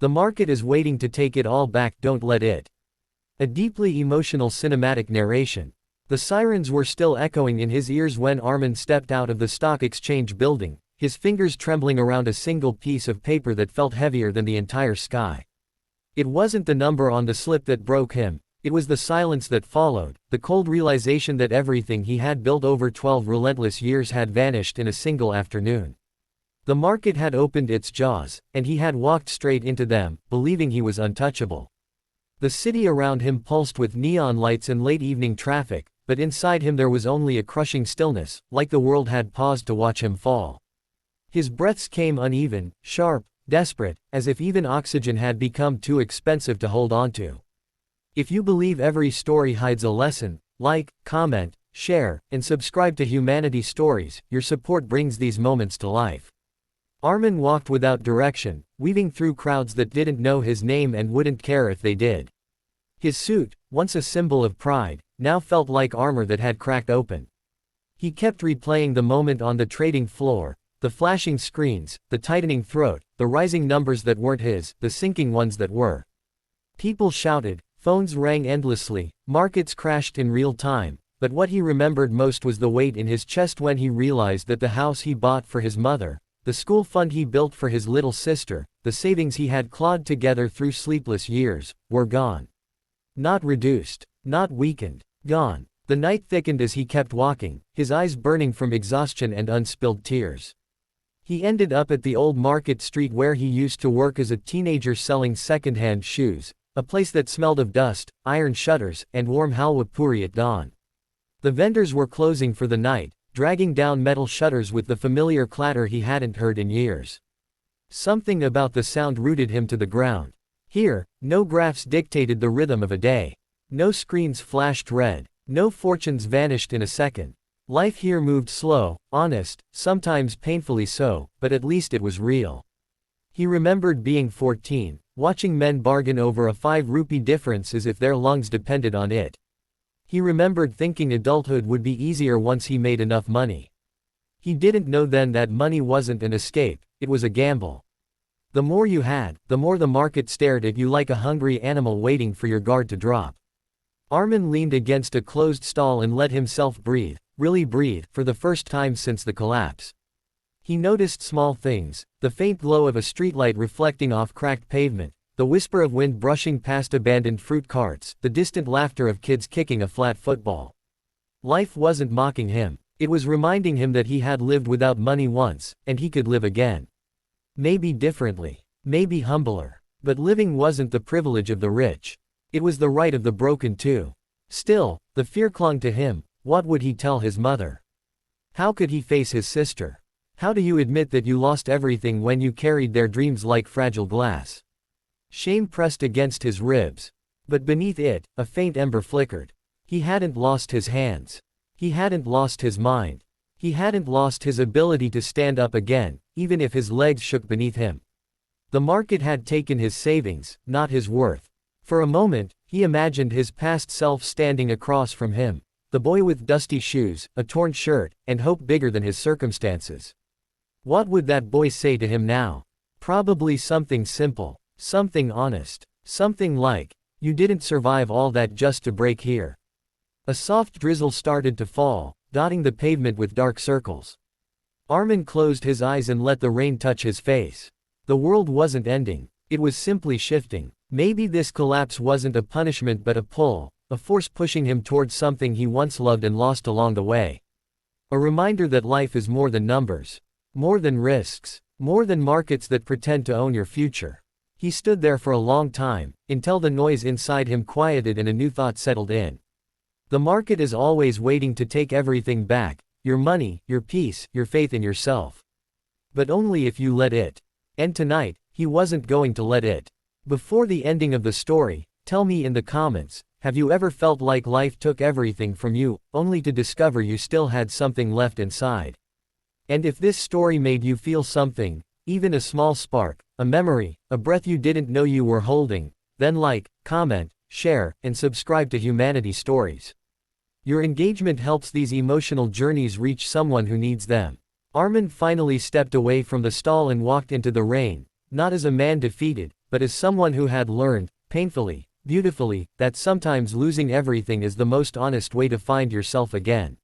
The market is waiting to take it all back, don't let it. A deeply emotional cinematic narration. The sirens were still echoing in his ears when Armin stepped out of the stock exchange building, his fingers trembling around a single piece of paper that felt heavier than the entire sky. It wasn't the number on the slip that broke him, it was the silence that followed, the cold realization that everything he had built over 12 relentless years had vanished in a single afternoon. The market had opened its jaws, and he had walked straight into them, believing he was untouchable. The city around him pulsed with neon lights and late-evening traffic, but inside him there was only a crushing stillness, like the world had paused to watch him fall. His breaths came uneven, sharp, desperate, as if even oxygen had become too expensive to hold onto. If you believe every story hides a lesson, like, comment, share, and subscribe to Humanity Stories. Your support brings these moments to life. Armin walked without direction, weaving through crowds that didn't know his name and wouldn't care if they did. His suit, once a symbol of pride, now felt like armor that had cracked open. He kept replaying the moment on the trading floor, the flashing screens, the tightening throat, the rising numbers that weren't his, the sinking ones that were. People shouted, phones rang endlessly, markets crashed in real time, but what he remembered most was the weight in his chest when he realized that the house he bought for his mother, the school fund he built for his little sister, the savings he had clawed together through sleepless years, were gone. Not reduced, not weakened, gone. The night thickened as he kept walking, his eyes burning from exhaustion and unspilled tears. He ended up at the old market street where he used to work as a teenager selling second-hand shoes, a place that smelled of dust, iron shutters, and warm halwa puri at dawn. The vendors were closing for the night, dragging down metal shutters with the familiar clatter he hadn't heard in years. Something about the sound rooted him to the ground. Here, no graphs dictated the rhythm of a day. No screens flashed red. No fortunes vanished in a second. Life here moved slow, honest, sometimes painfully so, but at least it was real. He remembered being 14, watching men bargain over a 5 rupee difference as if their lungs depended on it. He remembered thinking adulthood would be easier once he made enough money. He didn't know then that money wasn't an escape, it was a gamble. The more you had, the more the market stared at you like a hungry animal waiting for your guard to drop. Armin leaned against a closed stall and let himself breathe, really breathe, for the first time since the collapse. He noticed small things, the faint glow of a streetlight reflecting off cracked pavement, the whisper of wind brushing past abandoned fruit carts, the distant laughter of kids kicking a flat football. Life wasn't mocking him, it was reminding him that he had lived without money once, and he could live again. Maybe differently, maybe humbler, but living wasn't the privilege of the rich. It was the right of the broken too. Still, the fear clung to him. What would he tell his mother? How could he face his sister? How do you admit that you lost everything when you carried their dreams like fragile glass? Shame pressed against his ribs. But beneath it, a faint ember flickered. He hadn't lost his hands. He hadn't lost his mind. He hadn't lost his ability to stand up again, even if his legs shook beneath him. The market had taken his savings, not his worth. For a moment, he imagined his past self standing across from him. The boy with dusty shoes, a torn shirt, and hope bigger than his circumstances. What would that boy say to him now? Probably something simple, something honest, something like, "You didn't survive all that just to break here." A soft drizzle started to fall, dotting the pavement with dark circles. Armin closed his eyes and let the rain touch his face. The world wasn't ending, it was simply shifting. Maybe this collapse wasn't a punishment but a pull, a force pushing him towards something he once loved and lost along the way. A reminder that life is more than numbers, more than risks, more than markets that pretend to own your future. He stood there for a long time, until the noise inside him quieted and a new thought settled in. The market is always waiting to take everything back, your money, your peace, your faith in yourself. But only if you let it. And tonight, he wasn't going to let it. Before the ending of the story, tell me in the comments, have you ever felt like life took everything from you, only to discover you still had something left inside? And if this story made you feel something, even a small spark, a memory, a breath you didn't know you were holding, then like, comment, share, and subscribe to Humanity Stories. Your engagement helps these emotional journeys reach someone who needs them. Armin finally stepped away from the stall and walked into the rain, not as a man defeated, but as someone who had learned, painfully, beautifully, that sometimes losing everything is the most honest way to find yourself again.